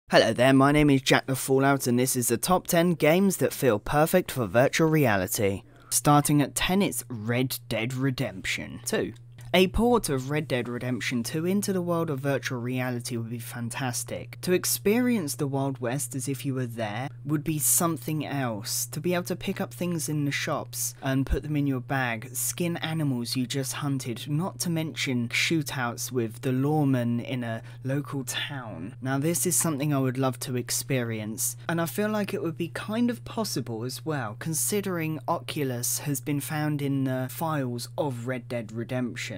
Hello there, my name is JackTheFallout and this is the top 10 games that feel perfect for virtual reality. Starting at 10, it's Red Dead Redemption 2. A port of Red Dead Redemption 2 into the world of virtual reality would be fantastic. To experience the Wild West as if you were there would be something else. To be able to pick up things in the shops and put them in your bag, skin animals you just hunted, not to mention shootouts with the lawman in a local town. Now this is something I would love to experience, and I feel like it would be kind of possible as well, considering Oculus has been found in the files of Red Dead Redemption.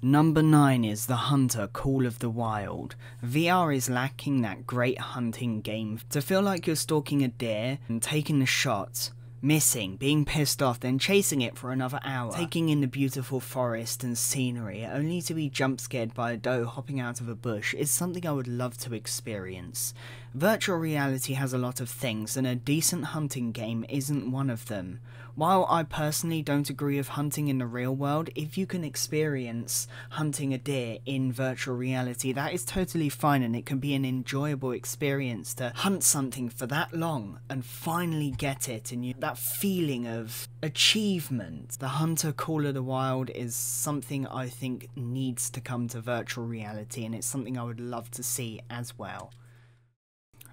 Number 9 is The Hunter Call of the Wild. VR is lacking that great hunting game. To feel like you're stalking a deer and taking the shot, missing, being pissed off, then chasing it for another hour, taking in the beautiful forest and scenery, only to be jump scared by a doe hopping out of a bush, is something I would love to experience. Virtual reality has a lot of things, and a decent hunting game isn't one of them. While I personally don't agree with hunting in the real world, if you can experience hunting a deer in virtual reality, that is totally fine, and it can be an enjoyable experience to hunt something for that long and finally get it, and that feeling of achievement. The Hunter Call of the Wild is something I think needs to come to virtual reality, and it's something I would love to see as well.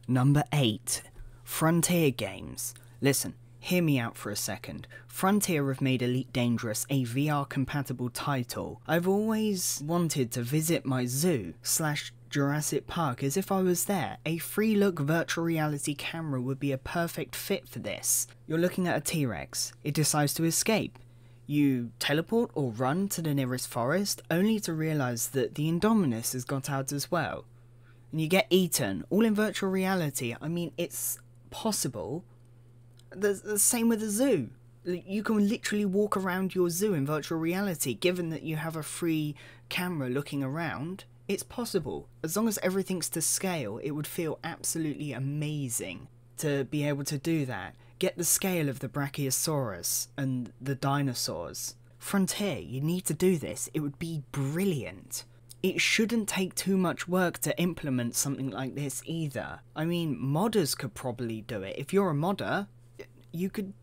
Number 8. Frontier Games. Listen, hear me out for a second. Frontier have made Elite Dangerous a VR compatible title. I've always wanted to visit my zoo / Jurassic Park as if I was there. A free look virtual reality camera would be a perfect fit for this. You're looking at a T-Rex. It decides to escape. You teleport or run to the nearest forest, only to realise that the Indominus has got out as well. And you get eaten, all in virtual reality. I mean, it's possible. The same with the zoo. You can literally walk around your zoo in virtual reality, given that you have a free camera looking around. It's possible. As long as everything's to scale, it would feel absolutely amazing to be able to do that. Get the scale of the Brachiosaurus and the dinosaurs. Frontier, you need to do this. It would be brilliant. It shouldn't take too much work to implement something like this either. I mean, modders could probably do it. If you're a modder, you could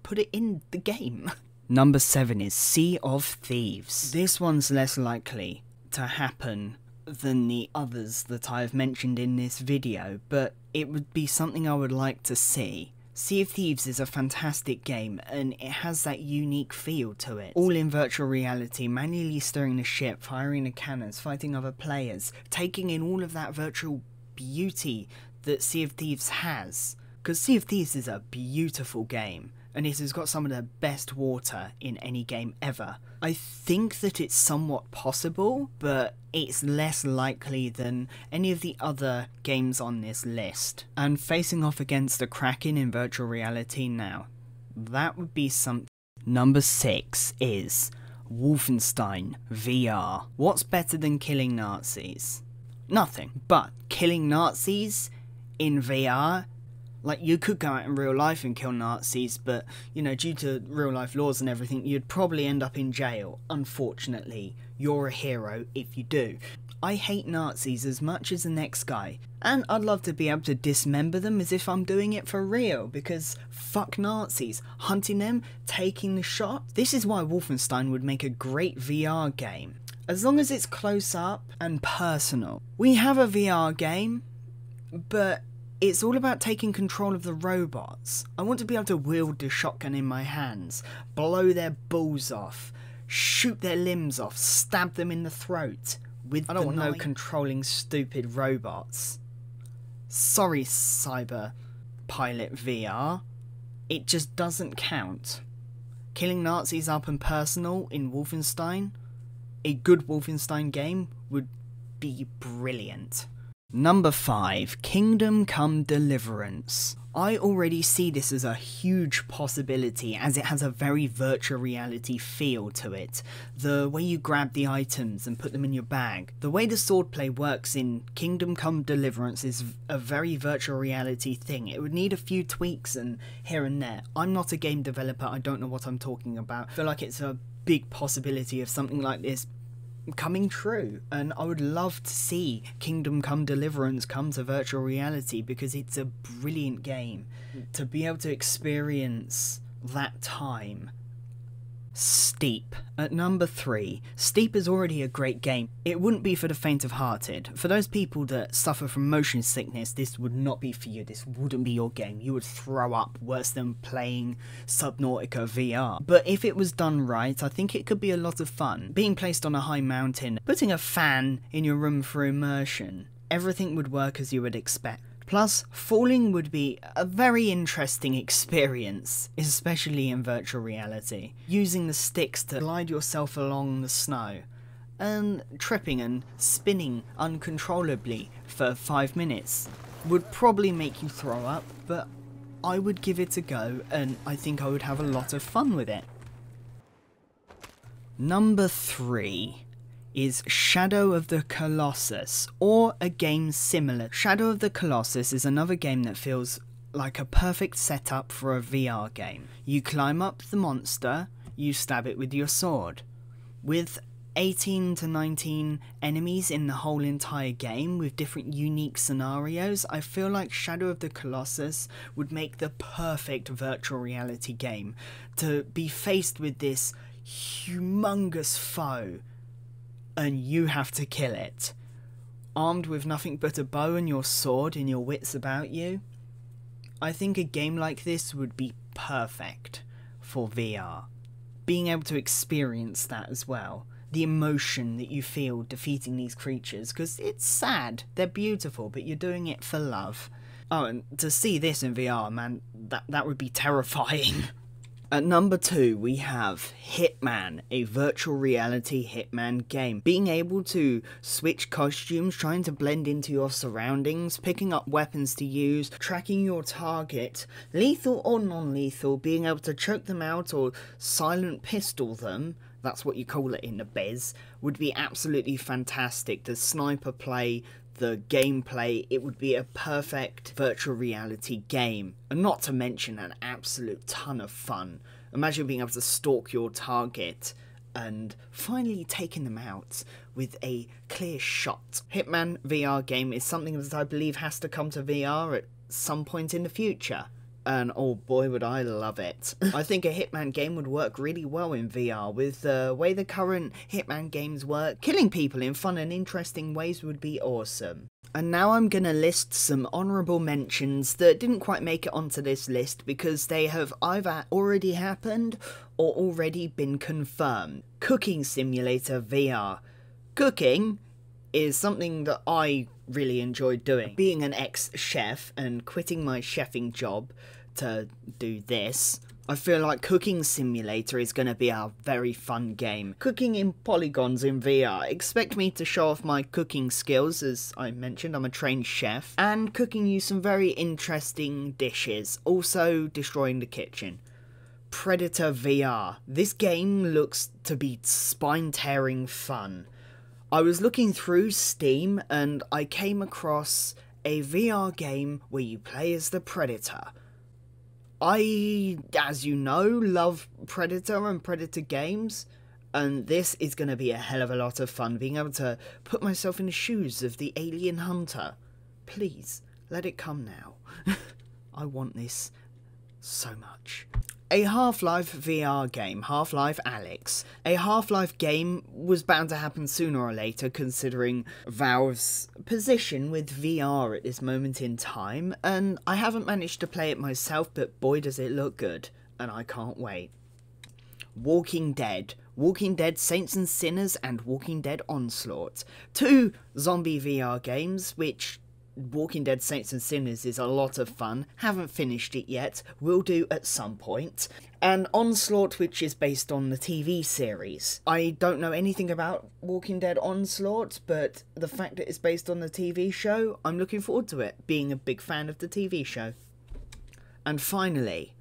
put it in the game. Number 7 is Sea of Thieves. This one's less likely to happen than the others that I've mentioned in this video, but it would be something I would like to see. Sea of Thieves is a fantastic game, and it has that unique feel to it. All in virtual reality, manually steering the ship, firing the cannons, fighting other players, taking in all of that virtual beauty that Sea of Thieves has. Because Sea of Thieves is a beautiful game, and it has got some of the best water in any game ever. I think that it's somewhat possible, but it's less likely than any of the other games on this list. And facing off against the Kraken in virtual reality now, that would be something. Number 6 is Wolfenstein VR. What's better than killing Nazis? Nothing, but killing Nazis in VR? Like, you could go out in real life and kill Nazis, but, you know, due to real life laws and everything, you'd probably end up in jail. Unfortunately, you're a hero if you do. I hate Nazis as much as the next guy, and I'd love to be able to dismember them as if I'm doing it for real, because fuck Nazis. Hunting them, taking the shot. This is why Wolfenstein would make a great VR game. As long as it's close up and personal. We have a VR game, but it's all about taking control of the robots. I want to be able to wield the shotgun in my hands, blow their balls off, shoot their limbs off, stab them in the throat. I don't want no controlling stupid robots. Sorry, Cyber Pilot VR. It just doesn't count. Killing Nazis up and personal in Wolfenstein, a good Wolfenstein game, would be brilliant. Number 5, Kingdom Come Deliverance. I already see this as a huge possibility, as it has a very virtual reality feel to it. The way you grab the items and put them in your bag. The way the swordplay works in Kingdom Come Deliverance is a very virtual reality thing. It would need a few tweaks and here and there. I'm not a game developer, I don't know what I'm talking about. I feel like it's a big possibility of something like this coming true, and I would love to see Kingdom Come Deliverance come to virtual reality, because it's a brilliant game. To be able to experience that time. Steep. At number 3, Steep is already a great game. It wouldn't be for the faint of hearted. For those people that suffer from motion sickness, this would not be for you. This wouldn't be your game. You would throw up worse than playing Subnautica VR. But if it was done right, I think it could be a lot of fun. Being placed on a high mountain, putting a fan in your room for immersion, everything would work as you would expect. Plus, falling would be a very interesting experience, especially in virtual reality. Using the sticks to glide yourself along the snow, and tripping and spinning uncontrollably for 5 minutes would probably make you throw up, but I would give it a go, and I think I would have a lot of fun with it. Number 3 is Shadow of the Colossus, or a game similar. Shadow of the Colossus is another game that feels like a perfect setup for a VR game. You climb up the monster, you stab it with your sword. With 18 to 19 enemies in the whole entire game, with different unique scenarios, I feel like Shadow of the Colossus would make the perfect virtual reality game. To be faced with this humongous foe, and you have to kill it, armed with nothing but a bow and your sword and your wits about you. I think a game like this would be perfect for VR. Being able to experience that as well. The emotion that you feel defeating these creatures, because it's sad, they're beautiful, but you're doing it for love. Oh, and to see this in VR, man, that would be terrifying. At number 2, we have Hitman, a virtual reality Hitman game. Being able to switch costumes, trying to blend into your surroundings, picking up weapons to use, tracking your target, lethal or non-lethal, being able to choke them out or silent pistol them, that's what you call it in the biz, would be absolutely fantastic. The sniper play, the gameplay, it would be a perfect virtual reality game, and not to mention an absolute ton of fun. Imagine being able to stalk your target and finally taking them out with a clear shot. Hitman VR game is something that I believe has to come to VR at some point in the future, and oh boy would I love it. I think a Hitman game would work really well in VR. With the way the current Hitman games work, killing people in fun and interesting ways would be awesome. And now I'm gonna list some honourable mentions that didn't quite make it onto this list because they have either already happened or already been confirmed. Cooking Simulator VR. Cooking is something that I really enjoyed doing. Being an ex-chef and quitting my chefing job to do this, I feel like Cooking Simulator is going to be a very fun game. Cooking in polygons in VR. Expect me to show off my cooking skills, as I mentioned, I'm a trained chef, and cooking you some very interesting dishes, also destroying the kitchen. Predator VR. This game looks to be spine-tearing fun. I was looking through Steam and I came across a VR game where you play as the Predator. I, as you know, love Predator and Predator games, and this is going to be a hell of a lot of fun, being able to put myself in the shoes of the alien hunter. Please, let it come now. I want this so much. A Half-Life VR game, Half-Life Alyx. A Half-Life game was bound to happen sooner or later, considering Valve's position with VR at this moment in time, and I haven't managed to play it myself, but boy does it look good, and I can't wait. Walking Dead. Walking Dead Saints and Sinners and Walking Dead Onslaught. 2 zombie VR games, which Walking Dead Saints and Sinners is a lot of fun. Haven't finished it yet, will do at some point. And Onslaught, which is based on the TV series. I don't know anything about Walking Dead Onslaught, but the fact that it's based on the TV show, I'm looking forward to it, being a big fan of the TV show. And finally,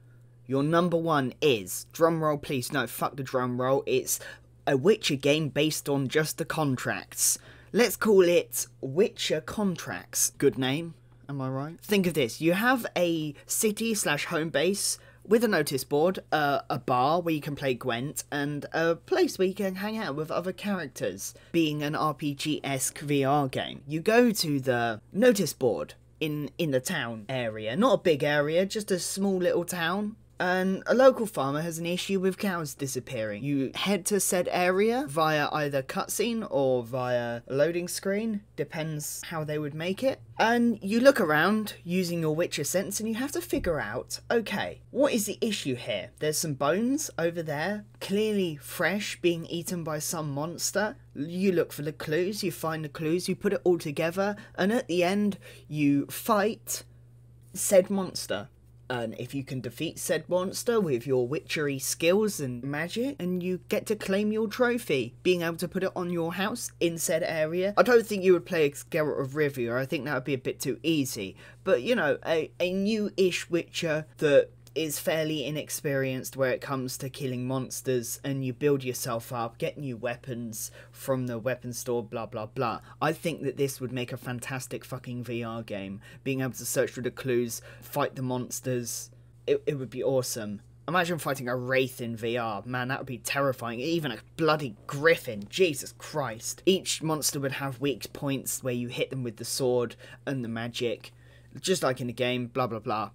your number 1 is, drumroll please, no, fuck the drumroll, it's a Witcher game based on just the contracts. Let's call it Witcher Contracts. Good name, am I right? Think of this, you have a city/home base with a notice board, a bar where you can play Gwent, and a place where you can hang out with other characters. Being an RPG-esque VR game, you go to the notice board in the town area, not a big area, just a small little town. And a local farmer has an issue with cows disappearing. You head to said area via either cutscene or via a loading screen, depends how they would make it. And you look around using your Witcher sense and you have to figure out, okay, what is the issue here? There's some bones over there, clearly fresh, being eaten by some monster. You look for the clues, you find the clues, you put it all together, and at the end you fight said monster. And if you can defeat said monster with your witchery skills and magic, and you get to claim your trophy, being able to put it on your house in said area. I don't think you would play a Geralt of Rivia, I think that would be a bit too easy. But you know, a new-ish Witcher that is fairly inexperienced where it comes to killing monsters, and you build yourself up, get new weapons from the weapon store, blah blah blah. I think that this would make a fantastic fucking VR game. Being able to search for the clues, fight the monsters, it would be awesome. Imagine fighting a wraith in VR, man, that would be terrifying. Even a bloody griffin, Jesus Christ. Each monster would have weak points where you hit them with the sword and the magic, just like in the game, blah blah blah.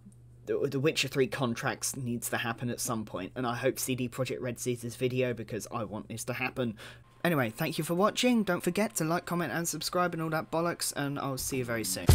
The Witcher 3 contracts needs to happen at some point, and I hope CD Projekt Red sees this video because I want this to happen. Anyway, thank you for watching, don't forget to like, comment and subscribe and all that bollocks, and I'll see you very soon.